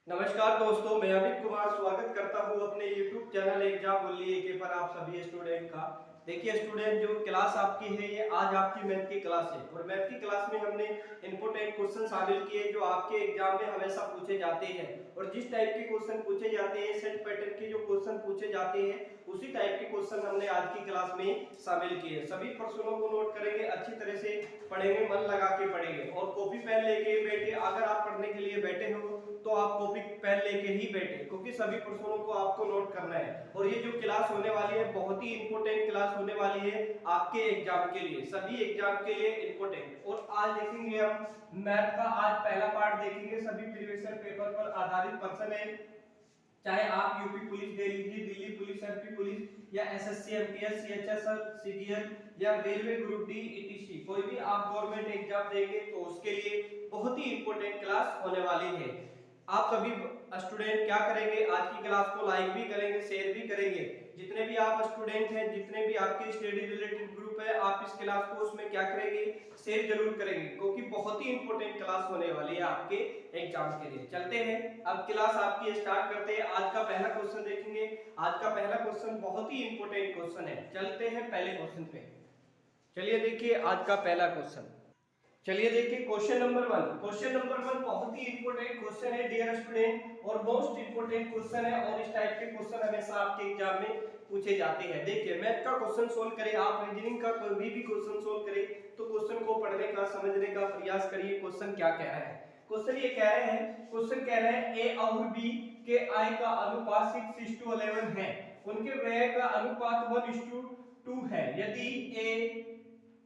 नमस्कार दोस्तों, मैं अमित कुमार स्वागत करता हूं अपने YouTube चैनल एग्जाम ओनली एके पर आप सभी स्टूडेंट का। देखिए स्टूडेंट, जो क्लास आपकी है ये आज आपकी मैथ की क्लास है और मैथ की क्लास में हमने इंपॉर्टेंट क्वेश्चन शामिल किए जो आपके एग्जाम में हमेशा पूछे जाते हैं। और जिस टाइप के क्वेश्चन पूछे जाते हैं, सेट पैटर्न के जो क्वेश्चन पूछे जाते हैं उसी टाइप के क्वेश्चन हमने आज की क्लास में शामिल किए। सभी प्रश्नों को नोट करेंगे, अच्छी तरह से पढ़ेंगे, मन लगा के पढ़ेंगे और कॉपी पेन लेके बैठे। अगर आप पढ़ने के लिए बैठे हो तो आप कॉपी पेन लेके ही बैठे, क्योंकि सभी प्रश्नों को आपको नोट करना है। और ये जो क्लास होने वाली है बहुत ही इंपॉर्टेंट क्लास होने वाली है आपके एग्जाम के लिए, सभी एग्जाम के लिए इंपॉर्टेंट। और आज देखेंगे हम मैथ का आज पहला पार्ट देखेंगे। सभी प्रीवियस ईयर पेपर पर आधारित क्वेश्चन है, चाहे आप यूपी पुलिस दे लीजिए, दिल्ली पुलिस, एमपी पुलिस या एसएससी, एमटीएस, सीएचएसएल, सीजीएल या रेलवे ग्रुप डी ईटीसी, कोई भी आप गवर्नमेंट एग्जाम देंगे तो उसके लिए बहुत ही इंपॉर्टेंट क्लास होने वाली है। आप सभी स्टूडेंट क्या करेंगे, आज की क्लास को लाइक भी करेंगे, शेयर भी करेंगे। जितने भी आप स्टूडेंट हैं, जितने भी आपके स्टडी रिलेटेड ग्रुप है, आप इस क्लास को उसमें क्या करेंगे, शेयर जरूर करेंगे, क्योंकि बहुत ही इंपॉर्टेंट क्लास होने वाली है आपके एग्जाम के लिए। चलते हैं अब क्लास आपकी स्टार्ट करते हैं। आज का पहला क्वेश्चन देखेंगे। आज का पहला क्वेश्चन बहुत ही इंपॉर्टेंट क्वेश्चन है। चलते हैं पहले क्वेश्चन पे। चलिए देखिए आज का पहला क्वेश्चन। चलिए देखिए क्वेश्चन नंबर 1। क्वेश्चन नंबर 1 बहुत ही इंपॉर्टेंट क्वेश्चन है डियर स्टूडेंट, और मोस्ट इंपॉर्टेंट क्वेश्चन है। और इस टाइप के क्वेश्चन हमेशा आपके एग्जाम में पूछे जाते हैं। देखिए मैथ का क्वेश्चन सोल्व करें, आप रीजनिंग का कोई भी क्वेश्चन सोल्व करें तो क्वेश्चन को पढ़ने का, समझने का प्रयास करिए। क्वेश्चन क्या कह रहा है? क्वेश्चन ये कह रहे हैं, क्वेश्चन कह रहे हैं ए और बी के आय का अनुपात 6:11 है। उनके व्यय का अनुपात 1:2 है। यदि ए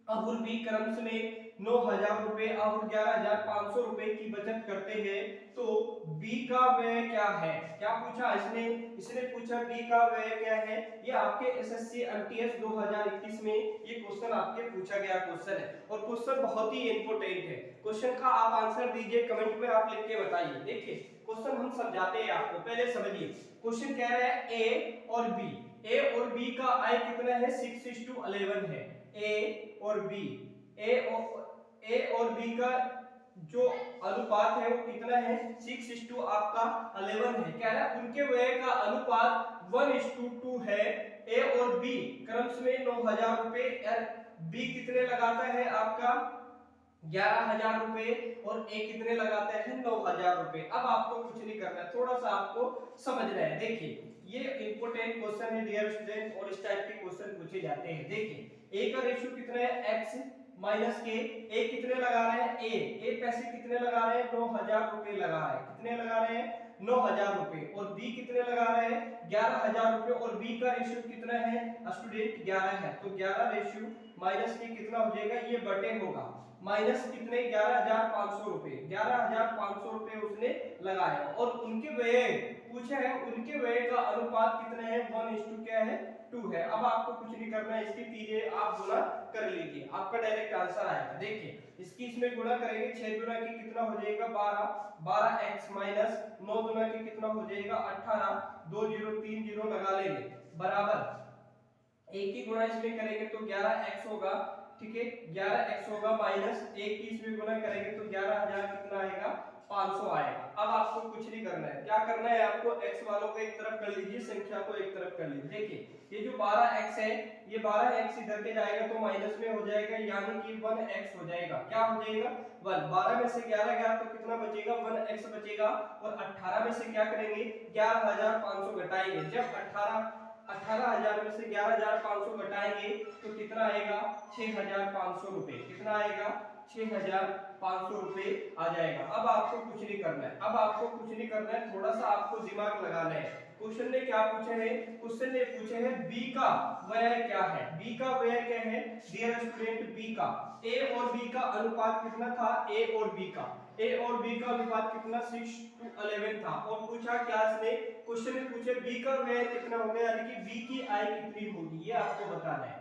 और बी क्रम में 9,000 रुपए और 11,500 रुपए की बचत करते हैं तो बी का व्यय क्या है? क्या पूछा इसने? इसने पूछा बी का व्यय क्या है। ये आपके एसएससी एमटीएस 2021 में ये क्वेश्चन आपके पूछा गया क्वेश्चन है और क्वेश्चन बहुत ही इंपॉर्टेंट है। क्वेश्चन का आप आंसर दीजिए, कमेंट में आप लिख के बताइए। देखिए क्वेश्चन हम समझाते हैं आपको, पहले समझिए। क्वेश्चन कह रहा है ए और बी, ए और बी का आय कितना है? 6:11 है। ए और बी, ए और बी का जो अनुपात है वो कितना है? 6 आपका 11 है। कह रहा है उनके व्यय का अनुपात 1:2 है। ए और बी क्रम में 9,000 रुपए, बी कितने लगाता है आपका? 11,000 रुपए, और ए कितने लगाता है? 9,000 रुपए। अब आपको कुछ नहीं करना है, थोड़ा सा आपको समझना है। देखिए ये इंपॉर्टेंट क्वेश्चन है डियर स्टूडेंट, और इस टाइप के क्वेश्चन पूछे जाते हैं। देखिए ए का रेशियो कितना है? x माइनस के। ए कितने लगा रहे हैं? ए पैसे कितने लगा रहे हैं? 9,000 रुपए लगा रहे हैं। कितने लगा रहे हैं? 9,000 रुपए। और बी कितने लगा रहे हैं? 11,000 रुपए। और बी का रेशियो कितना है स्टूडेंट? 11 है। तो 11 रेशियो माइनस के कितना हो जाएगा? ये बटे होगा माइनस कितने? 11,500 रुपए। 11,500 रुपए उसने लगाया। और उनके व्यय पूछा है, उनके व्यय का अनुपात कितना है? 1:2 क्या है? 2 है। अब आपको कुछ नहीं करना है, इसकी तीजे आप गुणा कर लीजिए, आपका डायरेक्ट आंसर आएगा। देखिए इसकी इसमें गुणा करेंगे, 6 गुना की कितना हो जाएगा? 12x माइनस 9 गुना की कितना हो जाएगा? 18, 2 0 3 0 लगा लेंगे, बराबर एक की गुणा इसमें करेंगे तो 11x होगा। ठीक है, 11x होगा माइनस एक की इसमें गुणा करेंगे तो 11,000 कितना आएगा? 500 आएगा। अब आपको कुछ नहीं करना है, क्या करना है आपको? x वालों को एक तरफ कर लीजिए, संख्या को एक तरफ कर लीजिए। देखिए ये जो 12x है, ये 12x इधर के जाएगा तो माइनस में हो जाएगा, यानी कि 1x हो जाएगा। क्या हो जाएगा? 1। 12 में से 11 गया तो कितना बचेगा? 1x बचेगा। और 18 में से क्या करेंगे? 11,500 घटाएंगे। जब 18,000 में से 11,500 घटाएंगे तो कितना आएगा? 6,500 रुपए। कितना आएगा? 6,500 रुपए आ जाएगा। अब आपको कुछ नहीं करना है, अब आपको कुछ नहीं करना है, थोड़ा सा आपको दिमाग लगाना है। क्वेश्चन ने क्या पूछे है? क्वेश्चन ने पूछे है बी का व्यय क्या है। बी का व्यय क्या है डियर स्टूडेंट? बी का, ए और बी का अनुपात कितना था? ए और बी का, ए और बी का अनुपात कितना? 6:11 था। और पूछा क्या इसने? क्वेश्चन में पूछे बी का व्यय कितना होगा, यानी कि बी की आय कितनी होगी, ये आपको बताना है।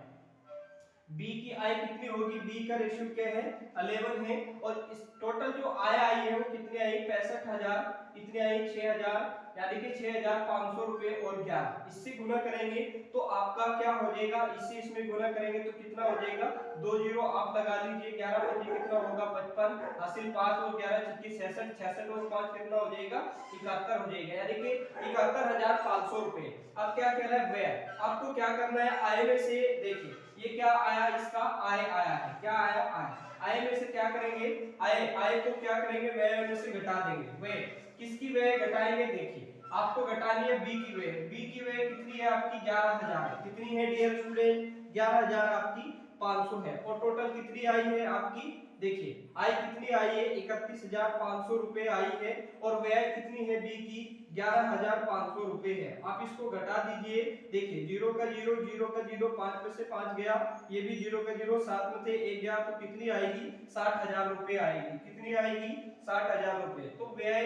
बी की आय कितनी होगी? बी का रेशियो क्या है? 11 है। और इस टोटल जो आय आई है वो कितनी आई? 65,000। इतनी आई 6,000, यानी कि 6,500 रुपए और 11। इससे गुना करेंगे तो आपका क्या हो जाएगा? इससे इसमें गुना करेंगे तो कितना हो जाएगा? 2 0 आप लगा लीजिए, 11 5 कितना होगा? 55। हासिल 5 और 11 छक्के 66, 66 और 5 कितना हो जाएगा 71 हो जाएगा, यानी कि 71,500 रुपए। अब क्या कह रहा है व्यय, आपको क्या करना है आय में से, देखिए ये क्या आया, इसका आय आया है, क्या आया आय, आय में से क्या करेंगे, आय को क्या करेंगे व्यय में से घटा देंगे, व्यय किसकी व्यय घटाएंगे, देखिए आपको घटानी है बी की व्यय, बी की व्यय कितनी है आपकी 11,000, कितनी है डियर स्टूडेंट 11,000 आपकी 500 है, और टोटल कितनी आई है आपकी, देखिए आय कितनी आई है 31,500 रुपए आई है, और व्यय कितनी है बी की 11,500 रुपए है। आप इसको घटा दीजिए, देखिए 0 का 0, 0 का 0, 5 में से 5 गया, ये भी 0 का 0, 7 में से 1 गया, तो कितनी आएगी 60,000 रुपए आएगी, कितनी आएगी 60,000 रुपए। तो व्यय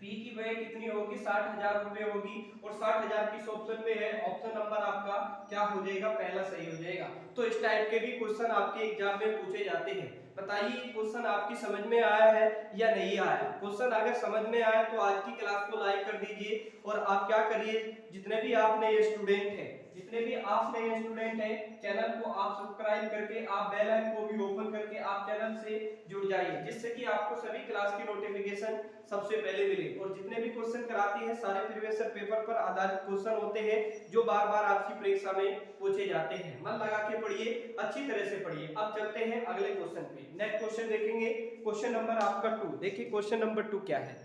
बी की व्यय कितनी होगी 60,000 रुपए होगी, और 60,000 किस ऑप्शन में है, ऑप्शन नंबर आपका क्या हो जाएगा, पहला सही हो जाएगा। तो इस टाइप के भी क्वेश्चन आपके एग्जाम में पूछे जाते हैं। बताइए क्वेश्चन आपकी समझ में आया है या नहीं आया, क्वेश्चन अगर समझ में आया तो आज की क्लास को लाइक कर दीजिए, और आप क्या करिए, जितने भी आप नए स्टूडेंट हैं, जितने भी आप नए स्टूडेंट हैं, चैनल को आप सब्सक्राइब करके, आप बेल आइकन को भी ओपन करके आप चैनल से जुड़ जाइए, जिससे कि आपको सभी क्लास की नोटिफिकेशन सबसे पहले मिले। और जितने भी क्वेश्चन कराते हैं सारे प्रीवियस पेपर पर आधारित क्वेश्चन होते हैं, जो बार बार आपकी परीक्षा में पूछे जाते हैं। मन लगा के पढ़िए, अच्छी तरह से पढ़िए। अब चलते हैं अगले क्वेश्चन पे, नेक्स्ट क्वेश्चन देखेंगे, क्वेश्चन नंबर आपका 2। देखिए क्वेश्चन नंबर 2 क्या है,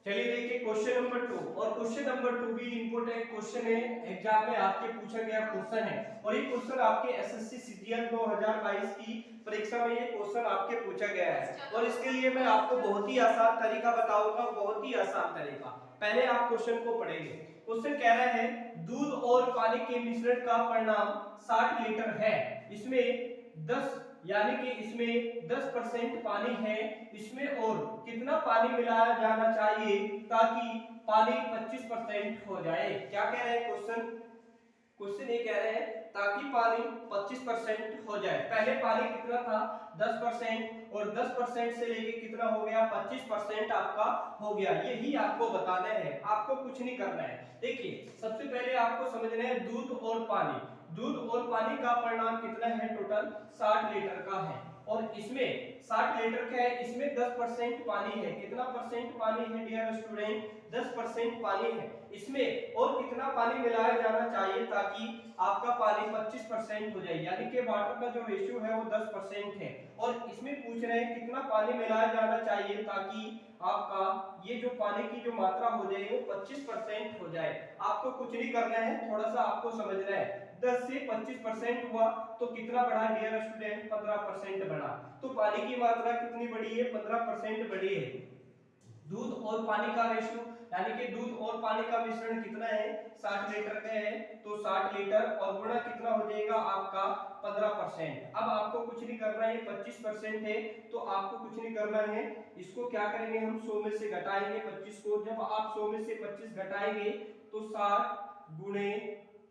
चलिए देखिए क्वेश्चन नंबर 2, और क्वेश्चन नंबर 2 भी इंपॉर्टेंट क्वेश्चन है, एग्जाम में आपके पूछा गया क्वेश्चन है, और ये क्वेश्चन आपके एसएससी सीजीएल 2022 की परीक्षा में ये क्वेश्चन आपके पूछा गया है। और इसके लिए मैं आपको बहुत ही आसान तरीका बताऊंगा, बहुत ही आसान तरीका। पहले आप क्वेश्चन को पढ़ेंगे। क्वेश्चन कह रहा है दूध और पानी के मिश्रण का परिमाण 60 लीटर है, इसमें 10 यानी कि इसमें 10% पानी है, इसमें और कितना पानी मिलाया जाना चाहिए ताकि पानी 25% हो जाए। क्या कह रहे हैं क्वेश्चन, क्वेश्चन ये कह रहे हैं ताकि पानी 25% हो जाए। पहले पानी कितना था 10%, और 10% से लेके कितना हो गया 25% आपका हो गया, यही आपको बताना है, आपको कुछ नहीं करना है। देखिए सबसे पहले आपको समझना है दूध और पानी, दूध और पानी का परिमाण कितना है, टोटल 60 लीटर का है, और इसमें 60 लीटर का है, इसमें 10% पानी है, कितना परसेंट पानी है डियर स्टूडेंट 10% पानी है, इसमें और कितना पानी मिलाया जाना चाहिए ताकि आपका पानी 25% हो जाए, यानी कि वाटर का जो रेशियो है वो 10% है, और इसमें पूछ रहे हैं कितना पानी मिलाया जाना चाहिए ताकि आपका ये जो पानी की जो मात्रा हो जाए वो 25% हो जाए। आपको कुछ नहीं करना है, थोड़ा सा आपको समझना है, 10 से 25% हुआ तो कितना बढ़ा डियर स्टूडेंट 15% बढ़ा, तो पानी की मात्रा कितनी बढ़ी है 15% बढ़ी है। दूध और पानी का रेशियो यानी कि दूध और पानी का मिश्रण कितना है 60 लीटर का है, तो 60 लीटर और गुणा कितना हो जाएगा आपका 15%। अब आपको कुछ नहीं करना है, 25% है तो आपको कुछ नहीं करना है, इसको क्या करेंगे हम 100 में से घटाएंगे 25 को, जब आप 100 में से 25 घटाएंगे तो 60 गुणे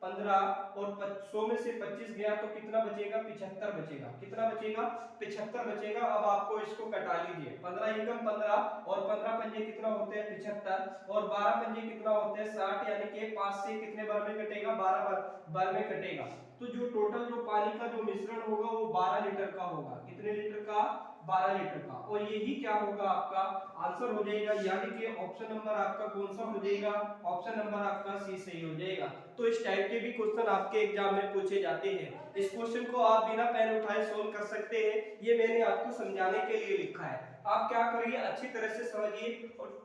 15 और 100 में से 25 गया तो कितना बचेगा 75 बचेगा, कितना बचेगा 75 बचेगा। अब आपको इसको कटा लीजिए, 15 एकम 15 और 15 पंजे कितना होते हैं 75, और 12 पंजे कितना होते हैं 60, यानी कि 5 से कितने बार में कटेगा 12 बार में कटेगा, तो जो टोटल जो पानी का जो मिश्रण होगा वो 12 लीटर का होगा, कितने लीटर का 12 लीटर का, और यही क्या होगा आपका आंसर हो जाएगा, यानी कि ऑप्शन नंबर आपका कौन सा हो जाएगा, ऑप्शन नंबर आपका सी सही हो जाएगा। तो इस टाइप के भी क्वेश्चन आपके एग्जाम में पूछे जाते हैं, इस क्वेश्चन को आप बिना पेन उठाए सोल्व कर सकते हैं, ये मैंने आपको समझाने के लिए लिखा है। आप क्या करिए अच्छी तरह से समझिए, और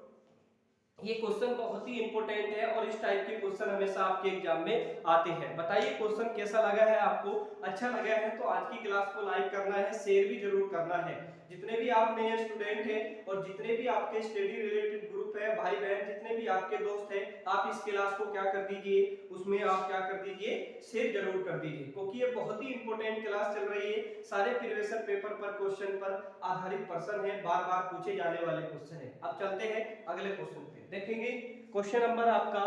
ये क्वेश्चन बहुत ही इंपॉर्टेंट है, और इस टाइप के क्वेश्चन हमेशा आपके एग्जाम में आते हैं। बताइए क्वेश्चन कैसा लगा है आपको, अच्छा लगा है तो आज की क्लास को लाइक करना है, शेयर भी जरूर करना है। जितने भी आप नए स्टूडेंट हैं और जितने भी आपके स्टडी रिलेटेड ग्रुप है, भाई बहन जितने भी आपके दोस्त हैं, आप इस क्लास को क्या कर दीजिए, उसमें आप क्या कर दीजिए शेयर जरूर कर दीजिए, क्योंकि ये बहुत ही इंपॉर्टेंट क्लास चल रही है, सारे प्रीवियस पेपर पर क्वेश्चन पर आधारित पर्सन है, बार बार पूछे जाने वाले क्वेश्चन है। अब चलते हैं अगले क्वेश्चन पे, देखेंगे क्वेश्चन नंबर आपका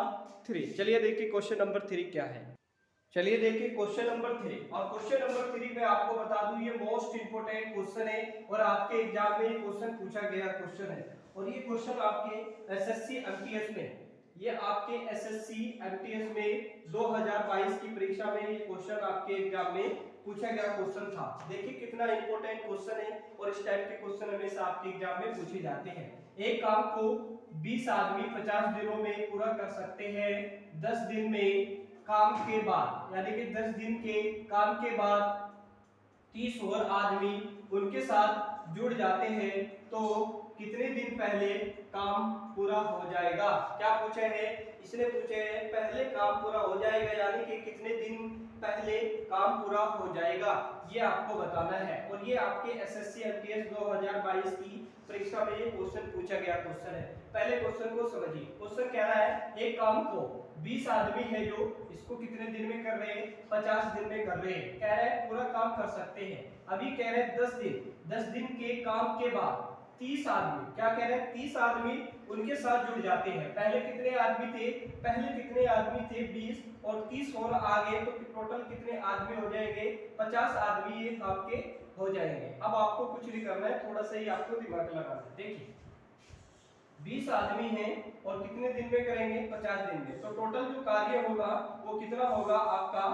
3। चलिए देखिए क्वेश्चन नंबर 3 क्या है, चलिए देखिए क्वेश्चन नंबर 3, और क्वेश्चन नंबर 3 में आपको बता दूं ये मोस्ट इंपोर्टेंट क्वेश्चन है, और आपके एग्जाम में ये क्वेश्चन पूछा गया क्वेश्चन है, और ये क्वेश्चन आपके एसएससी एमटीएस में, ये आपके एसएससी एमटीएस में 2022 की परीक्षा में ये क्वेश्चन आपके एग्जाम में पूछा गया क्वेश्चन था। देखिए कितना इंपॉर्टेंट क्वेश्चन है और इस टाइप के क्वेश्चन हमेशा आपके एग्जाम में पूछे जाते हैं। एक काम को 20 आदमी 50 दिनों में पूरा कर सकते हैं। 10 दिन में काम के बाद, यानी कि 10 दिन के काम के बाद 30 और आदमी उनके साथ जुड़ जाते हैं तो कितने दिन पहले काम पूरा हो जाएगा। क्या पूछे है, इसने पूछे है पहले काम पूरा हो जाएगा, यानी कि कितने दिन पहले काम पूरा हो जाएगा, ये आपको बताना है। और ये आपके एसएससी एमटीएस 2022 की परीक्षा में ये क्वेश्चन पूछा गया क्वेश्चन है। पहले क्वेश्चन को समझिए। क्वेश्चन कह रहा है एक काम को 20 आदमी है जो इसको कितने दिन में कर रहे हैं, 50 दिन में कर रहे हैं। कह रहे हैं पूरा काम कर सकते हैं। अभी कह रहे हैं 10 दिन के काम के बाद 30 आदमी, क्या कह रहे हैं 30 आदमी उनके साथ जुड़ जाते हैं। पहले कितने आदमी थे, पहले कितने आदमी थे 20 और 30 और आगे तो टोटल कितने आदमी हो जाएंगे, 50 आदमी ये आपके हो जाएंगे। अब आपको कुछ नहीं करना है, थोड़ा सा ही आपको दिमाग लगाना है। देखिए 20 आदमी हैं और कितने दिन में करेंगे, 50 दिन में, तो टोटल जो कार्य होगा वो कितना होगा आपका,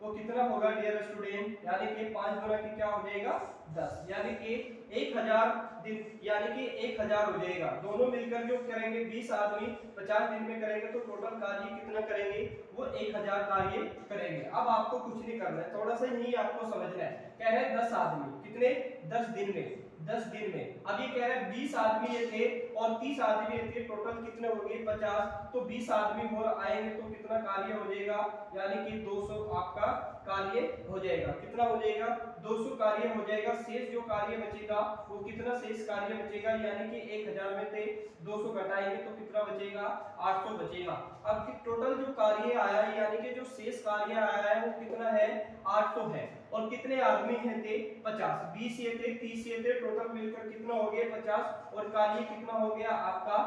वो कितना होगा डियर स्टूडेंट, यानी कि 5 गुना की क्या हो जाएगा 10, यानी कि 1000 दिन, यानी कि 1000 हो जाएगा। दोनों मिलकर जो करेंगे 20 आदमी 50 दिन में करेंगे तो टोटल कार्य कितना करेंगे, वो 1000 कार्य करेंगे। अब आपको कुछ नहीं करना है, थोड़ा सा ही आपको समझना है। कह रहे हैं 10 आदमी कितने, 10 दिन में, 10 दिन में। अब ये कह रहे हैं 20 आदमी ये थे और 30 आदमी ये थे, टोटल कितने हो गए 50, तो 20 आदमी और आएंगे तो कितना कार्य हो जाएगा, यानी कि 200 आपका कार्य हो जाएगा। कितना हो जाएगा, 200 कार्य हो जाएगा। शेष जो कार्य बचेगा वो कितना शेष कार्य बचेगा, यानी कि 1000 में से 200 घटाएंगे तो कितना बचेगा, 800 बचेगा। अब टोटल जो कार्य आया है, यानी कि जो शेष कार्य आया है वो कितना है, 800 है। और कितने आदमी हैं थे, 50, 20 ये थे 30 ये थे, टोटल मिलकर कितना हो गया 50, और कार्य कितना हो गया आपका,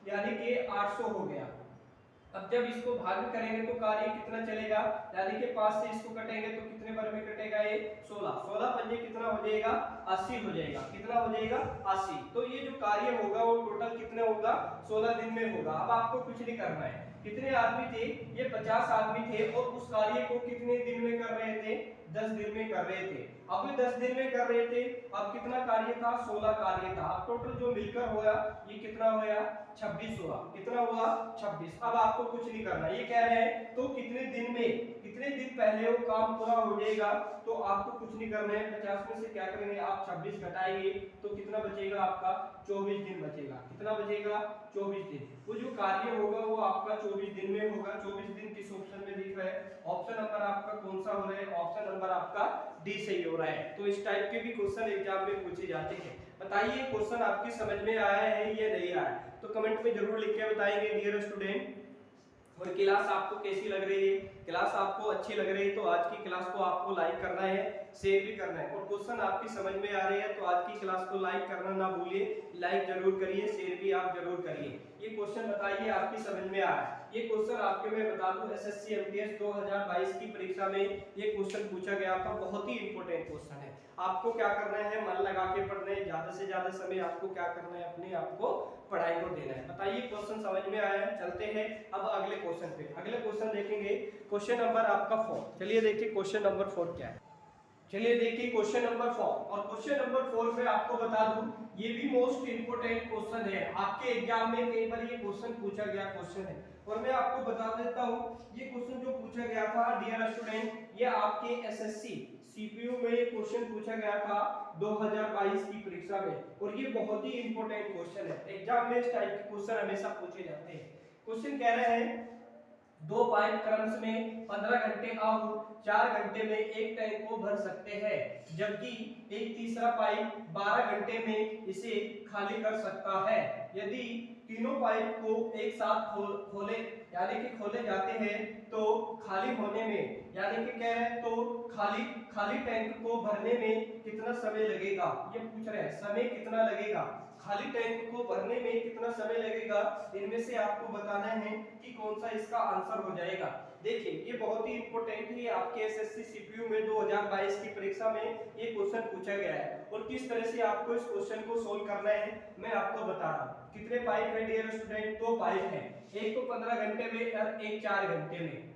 यानी कि 800 हो गया। अब जब इसको भाग करेंगे तो कार्य कितना चलेगा, यानी कि 5 से इसको कटेंगे तो कितने बार में कटेगा, ये 16, 16 पंजे कितना हो जाएगा, 80 हो जाएगा। कितना हो जाएगा 80। तो ये जो कार्य होगा वो टोटल कितने होगा, 16 दिन में होगा। अब आपको कुछ नहीं करना है। कितने आदमी थे, ये 50 आदमी थे और उस कार्य को कितने दिन में कर रहे थे, 10 दिन में कर रहे थे। अब ये 10 दिन में कर रहे थे, अब कितना कार्य था, 16 कार्य था। अब टोटल जो मिलकर होया ये कितना होया, 26 हुआ। कितना हुआ, 26। अब आपको कुछ नहीं करना, ये कह रहे हैं तो कितने दिन में, कितने दिन पहले वो काम पूरा हो जाएगा, तो आपको कुछ नहीं करना है। 50 में से क्या करेंगे आप, 26 घटाएंगे तो कितना बचेगा आपका, 24 दिन बचेगा। कितना बचेगा, 24 दिन। वो जो कार्य होगा वो आपका 24 दिन में होगा। 24 दिन किस ऑप्शन में दिख रहा है, ऑप्शन नंबर आपका कौन सा हो रहा है, ऑप्शन नंबर आपका डी सही हो रहा है। तो इस टाइप के भी क्वेश्चन एग्जाम में पूछे जाते हैं। बताइए क्वेश्चन आपकी समझ में आया है या नहीं आया, तो कमेंट में जरूर लिख के बताएंगे डियर स्टूडेंट। और क्लास आपको कैसी लग रही है, क्लास आपको अच्छी लग रही है तो आज की क्लास को आपको लाइक करना है, शेयर भी करना है। और क्वेश्चन आपकी समझ में आ रहे हैं तो आज की क्लास को लाइक करना ना भूलिए, लाइक जरूर करिए, शेयर भी आप जरूर करिए। ये क्वेश्चन बताइए आपकी समझ में आ रहा है। ये क्वेश्चन आपके मैं बता दूं एसएससी एमटीएस 2022 की परीक्षा में ये क्वेश्चन पूछा गया था। बहुत ही इंपॉर्टेंट क्वेश्चन है। आपको क्या करना है, मन लगा के पढ़ना है, ज्यादा से ज्यादा समय आपको क्या करना है, अपने आप को पढ़ाई को देना है। बताइए क्वेश्चन समझ में आया है। चलते हैं अब अगले क्वेश्चन पे। अगले क्वेश्चन देखेंगे क्वेश्चन नंबर आपका 4। चलिए देखिए क्वेश्चन नंबर 4 क्या है। चलिए देखिए क्वेश्चन नंबर 4। और क्वेश्चन नंबर 4 में आपको बता दूं ये भी मोस्ट इंपोर्टेंट क्वेश्चन है। आपके एग्जाम में कई बार ये क्वेश्चन पूछा गया क्वेश्चन है। और मैं आपको बता देता हूं ये क्वेश्चन जो पूछा गया था डियर स्टूडेंट, ये आपके एसएससी सीपीयू में ये क्वेश्चन पूछा गया था 2022 की परीक्षा में। और ये बहुत ही इंपॉर्टेंट क्वेश्चन है। एग्जाम में इस टाइप के क्वेश्चन हमेशा पूछे जाते हैं। क्वेश्चन कह रहे हैं 2 पाइप क्रम्स में 15 घंटे और 4 घंटे में एक टैंक को भर सकते हैं, जबकि एक तीसरा पाइप 12 घंटे में इसे खाली कर सकता है। यदि तीनों पाइप को एक साथ खोले यानी कि खोले जाते हैं तो खाली होने में, यानी कि कह रहे हैं तो खाली टैंक को भरने में कितना समय लगेगा, ये पूछ रहे हैं। समय कितना लगेगा, खाली टैंक को भरने में कितना समय लगेगा, इनमें से आपको बताना है कि कौन सा इसका आंसर हो जाएगा। देखिए ये बहुत ही इंपॉर्टेंट है। आपके एसएससी सीपीयू में 2022 की परीक्षा में ये क्वेश्चन पूछा गया है। और किस तरह से आपको इस क्वेश्चन को सोल्व करना है मैं आपको बता रहा हूं। कितने पाइप है डियर स्टूडेंट, 2 पाइप है। एक तो 15 घंटे में और एक 4 घंटे में।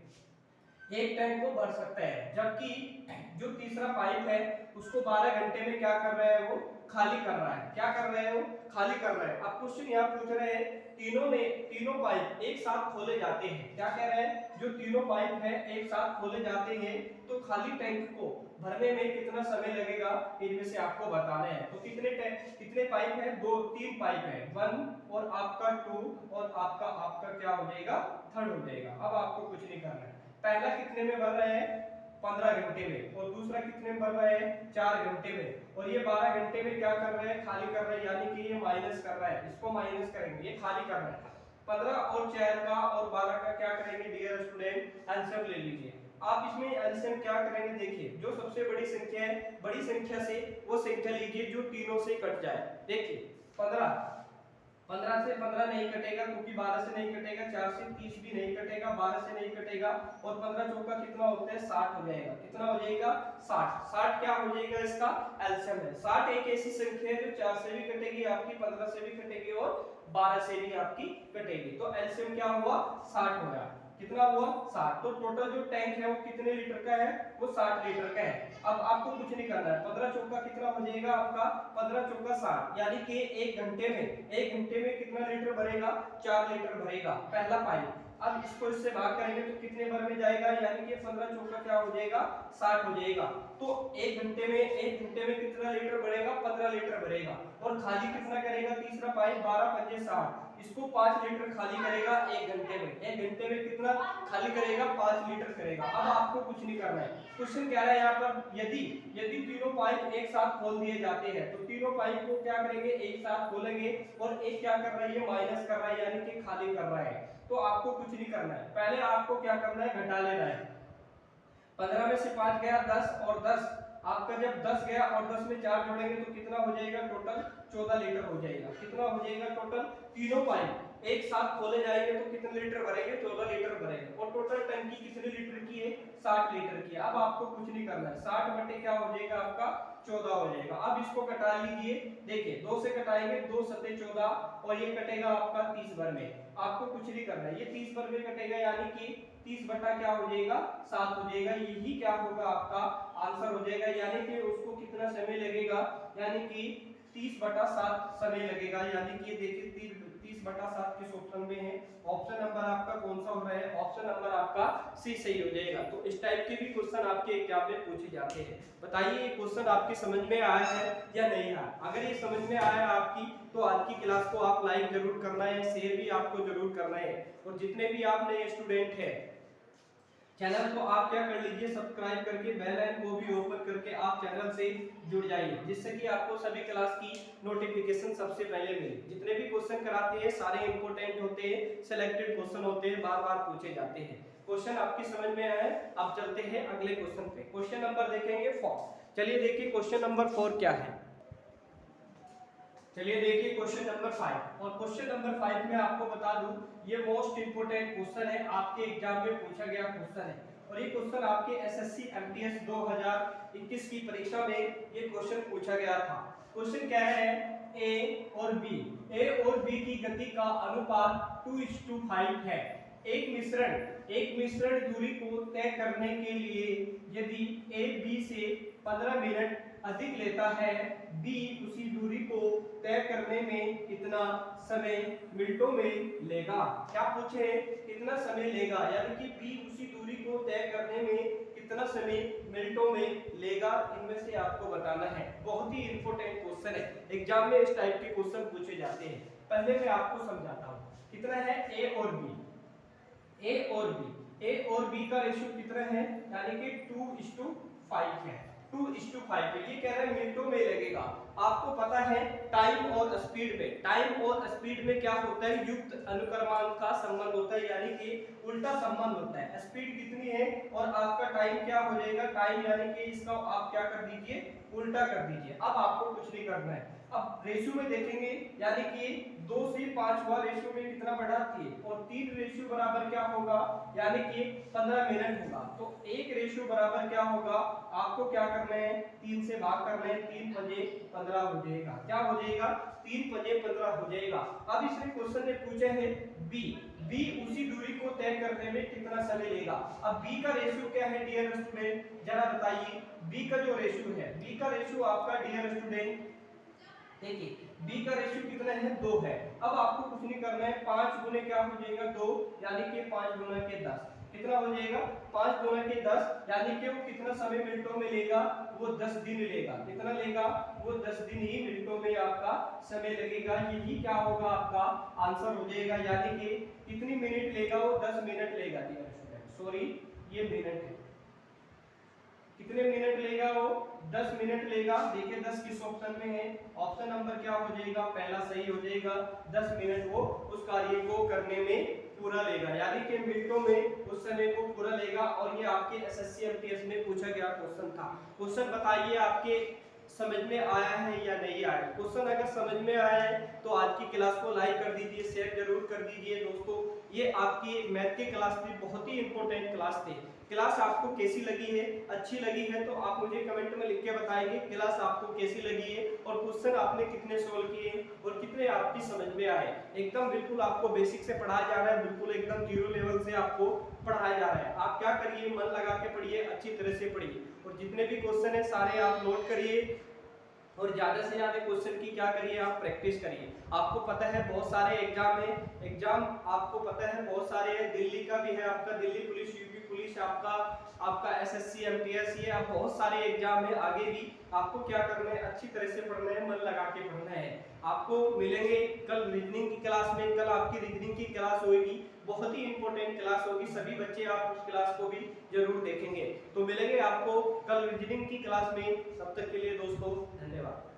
एक टैंक को भर सकता है, जबकि जो तीसरा पाइप है उसको 12 घंटे में क्या कर रहा है, वो खाली कर रहा है। क्या कर रहा है, वो खाली कर रहा है। अब क्वेश्चन यहाँ पूछ रहे हैं तीनों पाइप एक साथ खोले जाते हैं। क्या कह रहे हैं, जो तीनों पाइप है एक साथ खोले जाते हैं तो खाली टैंक को भरने में कितना समय लगेगा, इनमें से आपको बताना है। तो कितने पाइप है, तीन पाइप है, 1 और आपका 2 और आपका क्या हो जाएगा, थर्ड हो जाएगा। अब आपको कुछ नहीं करना है। पहला कितने में भर रहे हैं, 15 घंटे में, और दूसरा कितने में भर रहा है, 4 घंटे में, और ये 12 घंटे में क्या कर रहे हैं, खाली कर रहे हैं, यानी कि ये माइनस कर रहा है, इसको माइनस करेंगे, ये खाली कर रहा है। 15 और 4 का और 12 का क्या करेंगे डियर स्टूडेंट, एलसीएम ले लीजिए। आप इसमें एलसीएम क्या करेंगे, देखिए जो सबसे बड़ी संख्या है, बड़ी संख्या से वो संख्या लीजिए जो तीनों से कट जाए। देखिए 15 से 15 नहीं कटेगा, क्योंकि 12 से नहीं कटेगा, 4 से 30 भी नहीं कटेगा, 12 से नहीं कटेगा, और 15 चौका कितना होता है, 60 हो जाएगा। कितना हो जाएगा, 60 क्या हो जाएगा, इसका एलसीएम है। 60 एक ऐसी संख्या है जो 4 से भी कटेगी आपकी, 15 से भी कटेगी और 12 से भी आपकी कटेगी। तो एलसीएम क्या हुआ, 60 हो गया। कितना हुआ, 60। तो टोटल जो टैंक है वो कितने लीटर का है, वो 60 लीटर का है। अब आपको कुछ नहीं करना है, 15 चौका कितना हो जाएगा आपका, 15 चौका 60, यानी कि एक घंटे में कितना लीटर भरेगा, 4 लीटर भरेगा पहला पाइप। अब इसको इससे भाग करेंगे तो कितने भर में जाएगा, यानी कि 15 चौका क्या हो जाएगा, 60 हो जाएगा। तो एक घंटे में कितना लीटर भरेगा, 15 लीटर भरेगा। और खाली कितना करेगा तीसरा पाइप, 12 पंजे 60, इसको 5 लीटर खाली करेगा एक घंटे में। एक घंटे में कितना खाली करेगा, 5 लीटर करेगा। अब आपको कुछ नहीं करना है। क्वेश्चन कह रहा है यहाँ पर, यदि तीनों पाइप एक साथ खोल दिए जाते हैं तो तीनों पाइप को क्या करेंगे, एक साथ खोलेंगे, और एक क्या कर रहा है, ये माइनस कर रहा है, यानी कि खाली कर रहा है। तो आपको कुछ नहीं करना है, पहले आपको क्या करना है, घटा लेना है। 15 में से 5 गया 10, और 10 आपका जब 10 गया और 10 में 4 जोड़ेंगे तो कितना हो जाएगा, टोटल 14 लीटर हो जाएगा। कितना हो जाएगा टोटल, तीनों पाइप एक साथ खोले जाएंगे तो कितने लीटर भरेंगे, 14 लीटर भरेंगे। और टोटल टंकी कितने लीटर की है, 60 लीटर की है। अब आपको कुछ नहीं करना है, 60 बटे क्या हो जाएगा आपका, 14 हो जाएगा। अब इसको कटा लीजिए, देखिए 2 से कटाएंगे, 2 सत्ते 14, और ये कटेगा आपका 30 भर में। आपको कुछ नहीं करना है, ये 30 भर में कटेगा, यानी कि 30 बटा क्या हो जाएगा, 7 हो जाएगा। यही क्या होगा, आपका आंसर हो जाएगा। यानी कि उसको कितना समय लगेगा, यानी कि 30 बटा 7 समय लगेगा। यानी कि देखिए 30 बटा 7 किस ऑप्शन में है, ऑप्शन नंबर आपका कौन सा हो रहा है, ऑप्शन नंबर आपका सी सही हो जाएगा। तो इस टाइप के भी क्वेश्चन आपके एग्जाम में पूछे जाते हैं। बताइए ये क्वेश्चन आपकी समझ में आया है या नहीं आया। अगर ये समझ में आया आपकी, तो आज की क्लास को आप लाइक जरूर करना है, शेयर भी आपको जरूर करना है। और जितने भी आप नए स्टूडेंट हैं, चैनल को आप क्या कर लीजिए, सब्सक्राइब करके बेल आइकन को भी ओपन करके आप चैनल से जुड़ जाइए, जिससे कि आपको सभी क्लास की नोटिफिकेशन सबसे पहले मिले। जितने भी क्वेश्चन कराते हैं सारे इंपॉर्टेंट होते हैं, सिलेक्टेड क्वेश्चन होते हैं, बार बार पूछे जाते हैं। क्वेश्चन आपकी समझ में आया है। अब चलते हैं अगले क्वेश्चन पे। क्वेश्चन नंबर देखेंगे 4। चलिए देखिए क्वेश्चन नंबर 4 क्या है। चलिए देखिए क्वेश्चन नंबर 5। और क्वेश्चन नंबर 5 में आपको बता दूं, ये मोस्ट इंपोर्टेंट क्वेश्चन है, आपके एग्जाम में पूछा गया क्वेश्चन है। और ये क्वेश्चन आपके एसएससी एमटीएस 2021 की परीक्षा में ये क्वेश्चन पूछा गया था। क्वेश्चन क्या है, ए और बी की गति का अनुपात 2:5 है। एक मिश्रण दूरी को तय करने के लिए यदि ए बी से 15 मिनट अधिक लेता है, बी उसी दूरी को तय करने में कितना समय मिनटों में लेगा। क्या पूछे, कितना समय लेगा, यानी कि बी उसी दूरी को तय करने में कितना समय मिनटों में लेगा, इनमें से आपको बताना है। बहुत ही इंपॉर्टेंट क्वेश्चन है, एग्जाम में इस टाइप के क्वेश्चन पूछे जाते हैं। पहले मैं आपको समझाता हूँ। कितना है ए और बी का रेशियो कितना है, यानी कि 2:5 है। 2:5 है। ये कह रहा है मिनटों में लगेगा। आपको पता है टाइम और स्पीड में क्या होता है, युक्त अनुक्रमांक का संबंध होता है, यानी कि उल्टा संबंध होता है। स्पीड कितनी है और आपका टाइम क्या हो जाएगा, टाइम यानी कि इसका आप क्या कर दीजिए, उल्टा कर दीजिए। अब आपको कुछ नहीं करना है। अब रेशियो में देखेंगे, यानी कि 2 से 5 हुआ, रेशियो में कितना बढ़ाती है, और 3 रेशियो बराबर क्या होगा, यानी कि 15 मिनट होगा। तो 1 रेशियो बराबर क्या होगा, आपको क्या करना है, 3 से भाग कर रहे हैं 3 पंजे 15 हो जाएगा। क्या हो जाएगा? 3 पंजे 15 हो जाएगा। अब इसमें क्वेश्चन ने पूछा है बी, बी उसी दूरी को तय करने में कितना समय लेगा। अब बी का रेशियो क्या है डियर स्टूडेंट, जरा बताइए। बी का जो रेशियो है, बी का रेशियो आपका डियर स्टूडेंट देखिए b का रेशियो कितना है 2 है। अब आपको कुछ नहीं करना है, 5 गुने क्या हो जाएगा 2, यानी कि 5 गुना के 10 कितना हो जाएगा 5 गुना के 10, यानी कि वो कितना समय मिनटों में लेगा, वो 10 दिन लेगा। कितना लेगा? वो 10 दिन ही मिनटों में आपका समय लगेगा। यही क्या होगा आपका आंसर हो जाएगा, यानी कि कितनी मिनट लेगा वो 10 मिनट लेगा डियर स्टूडेंट, सॉरी ये मिनट है। कितने मिनट लेगा वो 10 मिनट लेगा। देखिए 10 किस ऑप्शन में है, ऑप्शन नंबर क्या हो जाएगा पहला सही हो जाएगा। 10 मिनट वो उस कार्य को करने में पूरा लेगा, यानी कि मिनटों में उस समय को पूरा लेगा। और ये आपके एसएससी एमटीएस में पूछा गया क्वेश्चन था। क्वेश्चन बताइए आपके समझ में आया है या नहीं आया। क्वेश्चन अगर समझ में आया है तो आज की क्लास को लाइक कर दीजिए, शेयर जरूर कर दीजिए दोस्तों। ये आपकी मैथ की क्लास थी, बहुत ही इंपॉर्टेंट क्लास थी। क्लास आपको कैसी लगी है, अच्छी लगी है तो आप मुझे कमेंट में लिख के बताएंगे क्लास आपको कैसी लगी है और क्वेश्चन आपने कितने सोल्व किए और कितने आपकी समझ में आए। एकदम बिल्कुल आपको बेसिक से पढ़ाया जा रहा है, बिल्कुल एकदम जीरो लेवल से आपको पढ़ाया जा रहा है। आप क्या करिए, मन लगा के पढ़िए, अच्छी तरह से पढ़िए और जितने भी क्वेश्चन है सारे आप नोट करिए और ज्यादा से ज्यादा क्वेश्चन की क्या करिए आप प्रैक्टिस करिए। आपको पता है बहुत सारे एग्जाम है, एग्जाम आपको पता है बहुत सारे है, दिल्ली का भी है आपका, दिल्ली पुलिस, यूपी पुलिस, आपका एसएससी एमटीएस, ये आप बहुत सारे एग्जाम है। आगे भी आपको क्या करना है, अच्छी तरह से पढ़ना है, मन लगा के पढ़ना है। आपको मिलेंगे कल रीजनिंग की क्लास में, कल आपकी रीजनिंग की क्लास होगी, बहुत ही इंपॉर्टेंट क्लास होगी। सभी बच्चे आप उस क्लास को भी जरूर देखेंगे। तो मिलेंगे आपको कल रीजनिंग की क्लास में, तब तक के लिए दोस्तों धन्यवाद।